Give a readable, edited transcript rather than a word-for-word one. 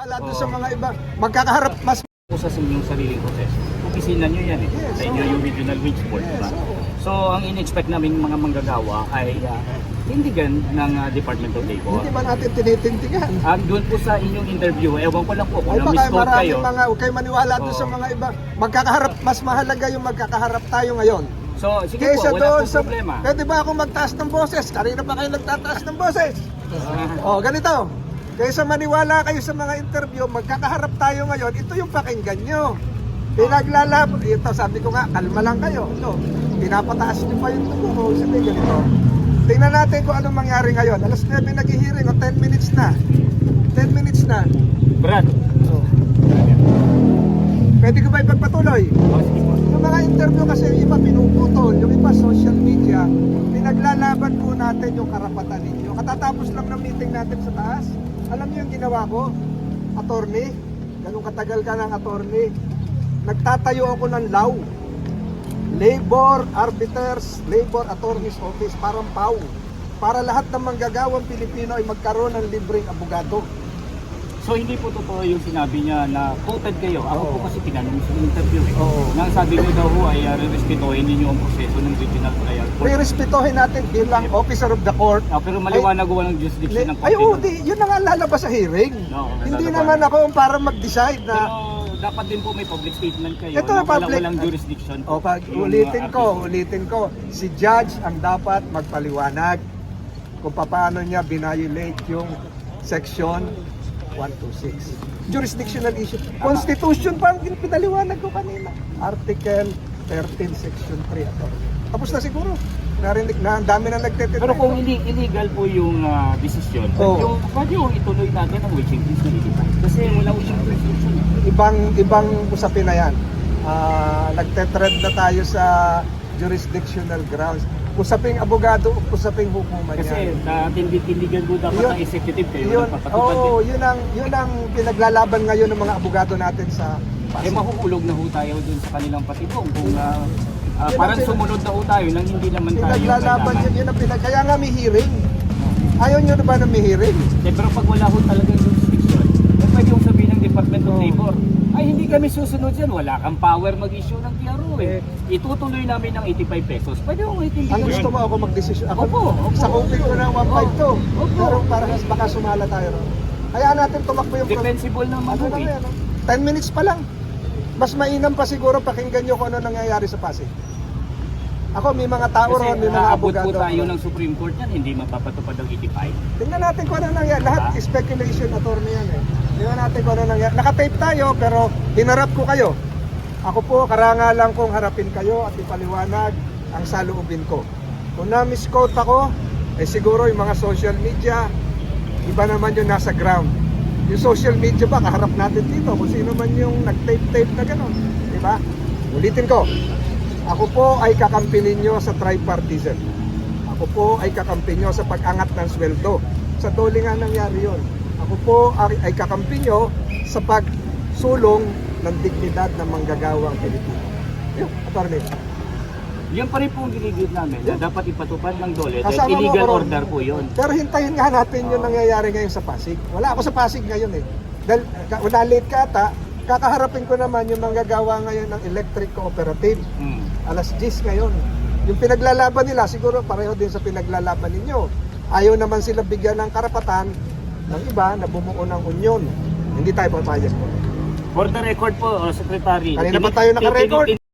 maniwala doon sa mga iba. Magkakaharap mas po sa inyong sariling proseso. Opisina nyo yan eh. Yes, Sa inyo yung regional wage board, diba? So, ang in-expect namin mga manggagawa ay tindigan ng Department of Labor. hindi ba natin tinitintigan? Doon po sa inyong interview, ewan ko lang po kung Ay baka na-misquote kayo. maraming mga, huwag kayo maniwala doon sa mga iba. Magkakaharap, mas mahalaga yung magkakaharap tayo ngayon. So, sige Kaysa po, wala doon po sa, problema. pwede ba akong magtaas ng boses? Kanina pa kayo nagtataas ng boses. Oh, ganito. Kaysa maniwala kayo sa mga interview, magkakaharap tayo ngayon, ito yung pakinggan nyo. Pinaglalab, ito sabi ko nga, kalma lang kayo. Ito, pinapataas nyo pa yung tubo ko. Sabi ganito. Tingnan natin kung anong mangyari ngayon. Alas 9 nag-hearing, o 10 minutes na. 10 minutes na. Brad. Oh. Pwede ko ba ipagpatuloy? Sige po. Yung mga interview kasi yung iba pinuputol, yung iba social media, pinaglalaban po natin yung karapatan ninyo. Katatapos lang ng meeting natin sa taas. Alam niyo yung ginawa ko? Attorney, ganun katagal ka ng attorney. Nagtatayo ako ng LAW. Labor Arbiters, Labor Attorney's Office, parang PAW. Para lahat ng manggagawang Pilipino ay magkaroon ng libreng abogado. So, hindi po totoo yung sinabi niya na quoted kayo. Ako Oo. po kasi tinanong sa interview eh. Oo. Nang sabi niyo daw ho ay respetuhin ninyo ang proseso ng regional trial court. Respetuhin natin bilang officer of the court. Pero maliwanag ho ng jurisdiction ng Ay, court. oo, yun na nga lalabas sa hearing. No, Hindi lalabas. naman ako para mag-decide na Pero dapat din po may public statement kayo. Ito na na public- walang jurisdiction. O pag Yung, ulitin ko, si judge ang dapat magpaliwanag kung paano niya binayolate yung section 126. Jurisdictional issue. Constitution pa ang pinaliwanag ko kanina. Article 13, section 3. Tapos na siguro. Narinig na, ang dami na nagtitinay. Pero kung illegal po yung desisyon, Oo. pwede yung ituloy natin ang wage increase na illegal. Kasi wala ko siyang restriction. ibang usapin na yan. Nagtetrend na tayo sa jurisdictional grounds. Usaping abogado, usaping hukuman Kasi yan. tindigan po dapat Yun- ang executive kayo. Yun, nagpapatupad din. yun ang pinaglalaban ngayon ng mga abogado natin sa Pasig. Mahuhulog na ho tayo dun sa kanilang patibong. Kung Yun parang ang sumunod na ho tayo nang hindi naman tayo Pinaglalaban kailangan. yun ang kaya nga may hearing. Ayaw nyo na ba na may hearing? Pero pag wala ho talagang jurisdiction, pwede yung sabihin ng Department of Oo. Labor, ay hindi kami susunod yan, wala kang power mag-issue ng TRO eh. Itutuloy namin ng 85 pesos. Pwede yung 85 Ang gusto mo ako mag-desisyon. Ako, Opo. sa kupit ko ng 152. Opo. Pero para baka sumala tayo. Kaya natin tumakbo yung defensible naman Ano ho na eh. yan? 10 minutes pa lang. Mas mainam pa siguro pakinggan nyo kung ano nangyayari sa Pasig. Ako, may mga tao ron, may Kasi mga aabot abogado. po tayo ng Supreme Court yan, hindi mapapatupad ang 85. Tingnan natin kung ano nangyayari. Lahat speculation attorney yan eh. Tingnan natin kung ano nangyayari. Nakatape tayo pero hinarap ko kayo. Ako po, karangalan kong harapin kayo at ipaliwanag ang saloobin ko. Kung na-misquote ako, eh siguro yung mga social media, iba naman yung nasa ground. Yung social media ba, kaharap natin dito kung sino man yung nag-tape-tape na gano'n. Diba? Ulitin ko. Ako po ay kakampi ninyo sa tripartism. Ako po ay kakampi nyo sa pag-angat ng sweldo. Sa dole nga nangyari yun. Ako po ay kakampi nyo sa pagsulong ng dignidad ng manggagawang Pilipino. Yun, attorney. Yan pa rin po ang ginigit namin na dapat ipatupad ng DOLE dahil Kasama mo illegal ako ron. order po yun. Pero hintayin nga natin yung nangyayari ngayon sa Pasig. Wala ako sa Pasig ngayon eh. Dahil late ka ata, kakaharapin ko naman yung manggagawa ngayon ng electric cooperative. Alas 10 ngayon. Yung pinaglalaban nila, siguro pareho din sa pinaglalaban ninyo. Ayaw naman sila bigyan ng karapatan ng iba na bumuo ng union. Hindi tayo papayag po. For the record po, Secretary, Kanina pa tayo naka-record.